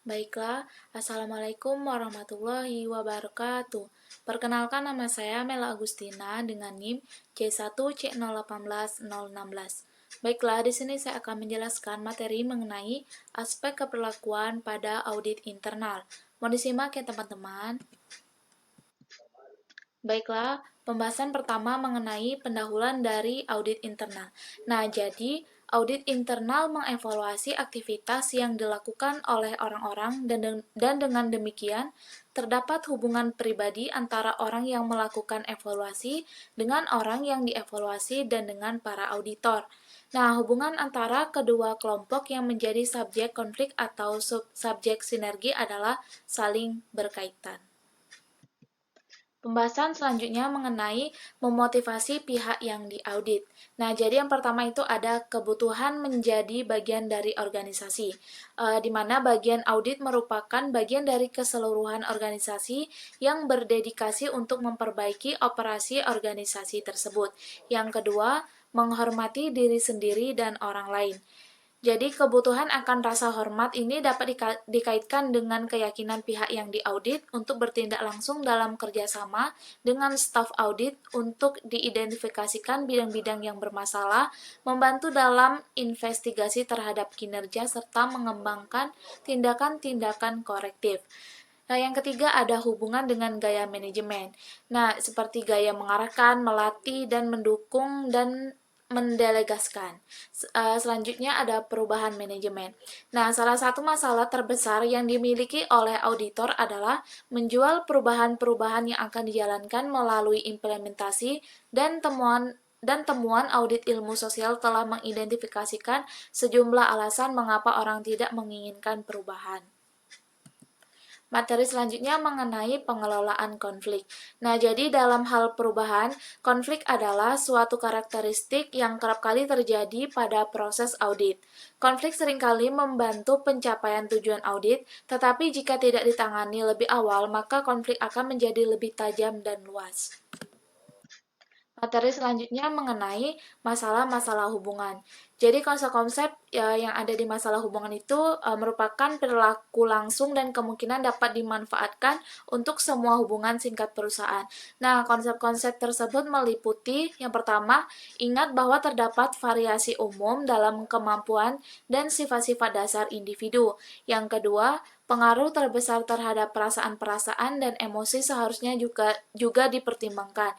Baiklah, Assalamualaikum warahmatullahi wabarakatuh. Perkenalkan nama saya Mela Agustina dengan NIM C1C081016. Baiklah, di sini saya akan menjelaskan materi mengenai aspek keperlakuan pada audit internal. Mau disimak ya teman-teman? Baiklah, pembahasan pertama mengenai pendahuluan dari audit internal. Nah, jadi audit internal mengevaluasi aktivitas yang dilakukan oleh orang-orang dan dengan demikian terdapat hubungan pribadi antara orang yang melakukan evaluasi dengan orang yang dievaluasi dan dengan para auditor. Nah, hubungan antara kedua kelompok yang menjadi subjek konflik atau subjek sinergi adalah saling berkaitan. Pembahasan selanjutnya mengenai memotivasi pihak yang diaudit. Nah, jadi yang pertama itu ada kebutuhan menjadi bagian dari organisasi, di mana bagian audit merupakan bagian dari keseluruhan organisasi yang berdedikasi untuk memperbaiki operasi organisasi tersebut. Yang kedua, menghormati diri sendiri dan orang lain. Jadi kebutuhan akan rasa hormat ini dapat dikaitkan dengan keyakinan pihak yang diaudit untuk bertindak langsung dalam kerjasama dengan staf audit untuk diidentifikasikan bidang-bidang yang bermasalah, membantu dalam investigasi terhadap kinerja, serta mengembangkan tindakan-tindakan korektif. Nah, yang ketiga ada hubungan dengan gaya manajemen. Nah, seperti gaya mengarahkan, melatih, dan mendukung, dan mendelegasikan. Selanjutnya ada perubahan manajemen. Nah, salah satu masalah terbesar yang dimiliki oleh auditor adalah menjual perubahan-perubahan yang akan dijalankan melalui implementasi dan temuan audit ilmu sosial telah mengidentifikasikan sejumlah alasan mengapa orang tidak menginginkan perubahan. Materi selanjutnya mengenai pengelolaan konflik. Nah, jadi dalam hal perubahan, konflik adalah suatu karakteristik yang kerap kali terjadi pada proses audit. Konflik seringkali membantu pencapaian tujuan audit, tetapi jika tidak ditangani lebih awal, maka konflik akan menjadi lebih tajam dan luas. Materi selanjutnya mengenai masalah-masalah hubungan. Jadi konsep-konsep yang ada di masalah hubungan itu merupakan perilaku langsung dan kemungkinan dapat dimanfaatkan untuk semua hubungan singkat perusahaan. Nah, konsep-konsep tersebut meliputi yang pertama, ingat bahwa terdapat variasi umum dalam kemampuan dan sifat-sifat dasar individu. Yang kedua, pengaruh terbesar terhadap perasaan-perasaan dan emosi seharusnya juga dipertimbangkan.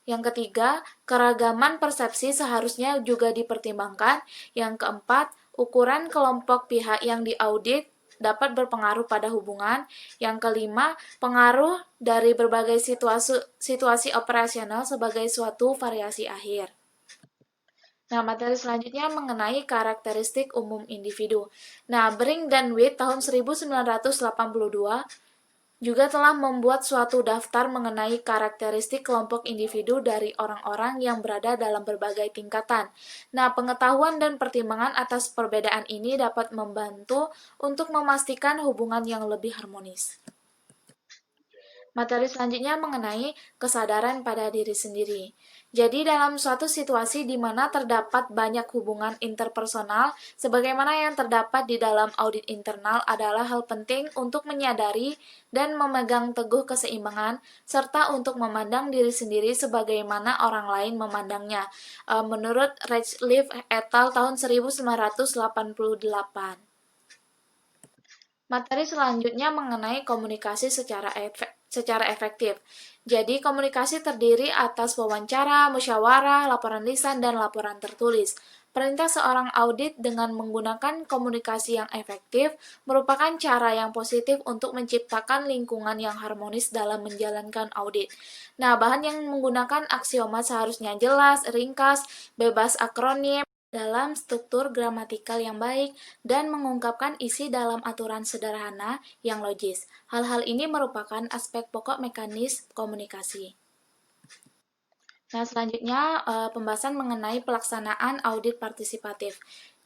Yang ketiga, keragaman persepsi seharusnya juga dipertimbangkan. Yang keempat, ukuran kelompok pihak yang diaudit dapat berpengaruh pada hubungan. Yang kelima, pengaruh dari berbagai situasi operasional sebagai suatu variasi akhir. Nah, materi selanjutnya mengenai karakteristik umum individu. Nah, Brink dan Witt tahun 1982 juga telah membuat suatu daftar mengenai karakteristik kelompok individu dari orang-orang yang berada dalam berbagai tingkatan. Nah, pengetahuan dan pertimbangan atas perbedaan ini dapat membantu untuk memastikan hubungan yang lebih harmonis. Materi selanjutnya mengenai kesadaran pada diri sendiri. Jadi dalam suatu situasi di mana terdapat banyak hubungan interpersonal, sebagaimana yang terdapat di dalam audit internal adalah hal penting untuk menyadari dan memegang teguh keseimbangan, serta untuk memandang diri sendiri sebagaimana orang lain memandangnya. Menurut Redcliffe et al. Tahun 1988. Materi selanjutnya mengenai komunikasi secara efektif. Jadi, komunikasi terdiri atas wawancara, musyawarah, laporan lisan, dan laporan tertulis. Perintah seorang audit dengan menggunakan komunikasi yang efektif merupakan cara yang positif untuk menciptakan lingkungan yang harmonis dalam menjalankan audit. Nah, bahan yang menggunakan aksioma seharusnya jelas, ringkas, bebas akronim, dalam struktur gramatikal yang baik, dan mengungkapkan isi dalam aturan sederhana yang logis. Hal-hal ini merupakan aspek pokok mekanis komunikasi. Nah, selanjutnya pembahasan mengenai pelaksanaan audit partisipatif.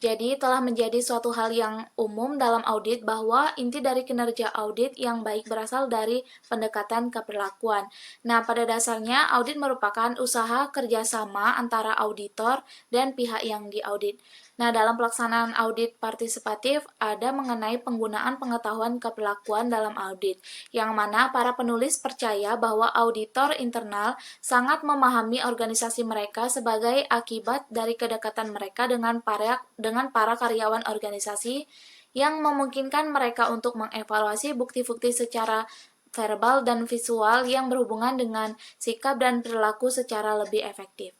Jadi, telah menjadi suatu hal yang umum dalam audit bahwa inti dari kinerja audit yang baik berasal dari pendekatan keperlakuan. Nah, pada dasarnya, audit merupakan usaha kerjasama antara auditor dan pihak yang diaudit. Nah, dalam pelaksanaan audit partisipatif ada mengenai penggunaan pengetahuan keperlakuan dalam audit, yang mana para penulis percaya bahwa auditor internal sangat memahami organisasi mereka sebagai akibat dari kedekatan mereka dengan para karyawan organisasi yang memungkinkan mereka untuk mengevaluasi bukti-bukti secara verbal dan visual yang berhubungan dengan sikap dan perilaku secara lebih efektif.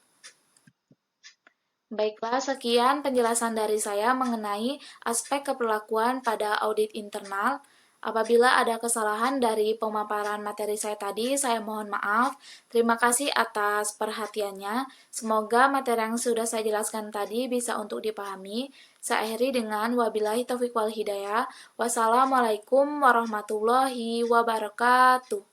Baiklah, sekian penjelasan dari saya mengenai aspek keperlakuan pada audit internal. Apabila ada kesalahan dari pemaparan materi saya tadi, saya mohon maaf. Terima kasih atas perhatiannya. Semoga materi yang sudah saya jelaskan tadi bisa untuk dipahami. Saya akhiri dengan wabillahi taufiq wal hidayah. Wassalamualaikum warahmatullahi wabarakatuh.